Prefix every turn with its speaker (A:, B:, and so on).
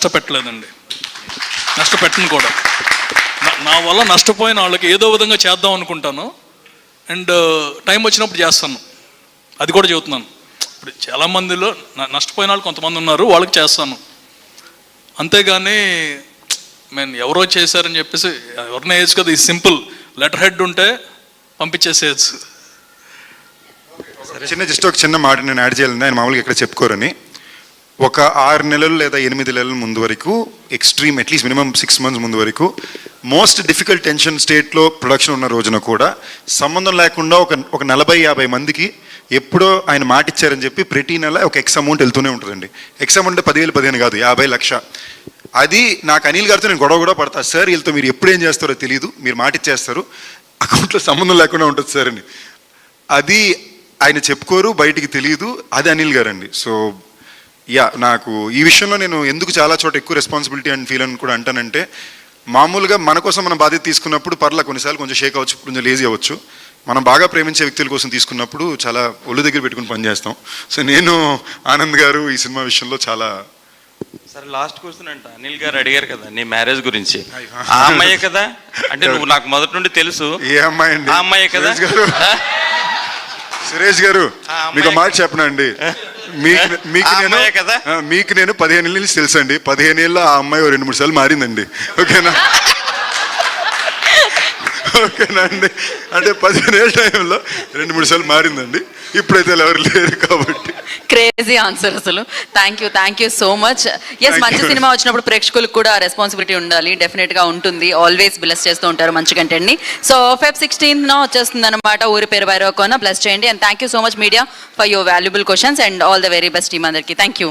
A: నష్టపెట్టలేదండి, నష్టపెట్టను కూడా. నా వల్ల నష్టపోయిన వాళ్ళకి ఏదో విధంగా చేద్దాం అనుకుంటాను, అండ్ టైం వచ్చినప్పుడు చేస్తాను. అది కూడా చెబుతున్నాను. ఇప్పుడు చాలామందిలో నష్టపోయిన వాళ్ళు కొంతమంది ఉన్నారు, వాళ్ళకి చేస్తాను. అంతేగాని ఎవరో చేశారని చెప్పేసి ఎవరినే వేయచ్చు కదా. ఇది సింపుల్, లెటర్ హెడ్ ఉంటే పంపించేసేయచ్చు.
B: జస్ట్ ఒక చిన్న మాట నేను యాడ్ చేయాలని, ఆయన మామూలుగా ఇక్కడ చెప్పుకోరని. ఒక 6 నెలలు లేదా 8 నెలల ముందు వరకు, ఎక్స్ట్రీమ్ అట్లీస్ట్ మినిమం 6 months ముందు వరకు, మోస్ట్ డిఫికల్ట్ టెన్షన్ స్టేట్లో ప్రొడక్షన్ ఉన్న రోజున కూడా సంబంధం లేకుండా ఒక 40-50 మందికి ఎప్పుడో ఆయన మాట ఇచ్చారని చెప్పి ప్రతి నెల ఒక ఎక్స్ అమౌంట్ వెళ్తూనే ఉంటుందండి. ఎక్స్ అమౌంట్ 10,000 15 కాదు, 50 లక్ష. అది నాకు అనిల్ గారితో నేను గొడవ కూడా పడతా, సార్ వీళ్ళతో మీరు ఎప్పుడు ఏం చేస్తారో తెలియదు, మీరు మాట ఇచ్చేస్తారు, అకౌంట్లో సంబంధం లేకుండా ఉంటుంది సార్ అని. అది ఆయన చెప్పుకోరు, బయటికి తెలియదు, అది అనిల్ గారు అండి. సో నాకు ఈ విషయంలో నేను ఎందుకు చాలా చోట ఎక్కువ రెస్పాన్సిబిలిటీ అండ్ ఫీల్ అని కూడా అంటానంటే, మామూలుగా మన కోసం మనం బాధ్యత తీసుకున్నప్పుడు పర్లా కొన్నిసార్లు కొంచెం షేక్ అవ్వచ్చు, కొంచెం లేజీ అవ్వచ్చు. మనం బాగా ప్రేమించే వ్యక్తుల కోసం తీసుకున్నప్పుడు చాలా ఒళ్ళు దగ్గర పెట్టుకుని పనిచేస్తాం. సో నేను ఆనంద్ గారు ఈ సినిమా విషయంలో చాలా.
C: సరే, లాస్ట్ క్వశ్చన్ అంట. అనిల్ గారు అడిగారు కదా నీ మ్యారేజ్ గురించి. ఆ అమ్మాయే కదా? అంటే నువ్వు నాకు మొదటి నుండి తెలుసు.
B: ఏ అమ్మాయి అండి?
C: ఆ అమ్మాయే కదా.
B: సురేష్ గారు మీకు మాట చెప్పనండి, మీకు నేను 15 ఏళ్ళ నుంచి తెలుసు అండి. 15 ఏళ్ళ ఆ అమ్మాయి 2-3 సార్లు మారిందండి. ఓకేనా? ఓకేనా అండి? అంటే 15 ఏళ్ళ టైంలో 2-3 సార్లు మారిందండి. ఇప్పుడైతే ఎవరు లేరు కాబట్టి.
D: క్రేజీ ఆన్సర్ అసలు. Thank you so much. Yes, మంచి సినిమా వచ్చినప్పుడు ప్రేక్షకులకు కూడా రెస్పాన్సిబిలిటీ ఉండాలి, డెఫినెట్ గా ఉంటుంది. ఆల్వేస్ బ్లెస్ చేస్తూ ఉంటారు మంచి కంటెంట్ ని. సో Feb 16th వచ్చేస్తుంది అనమాట. ఊరి పేరు భైరవకోన. బ్లెస్ చేయండి. And thank you so much media for your valuable questions and all the very best team అందరికి. Thank you.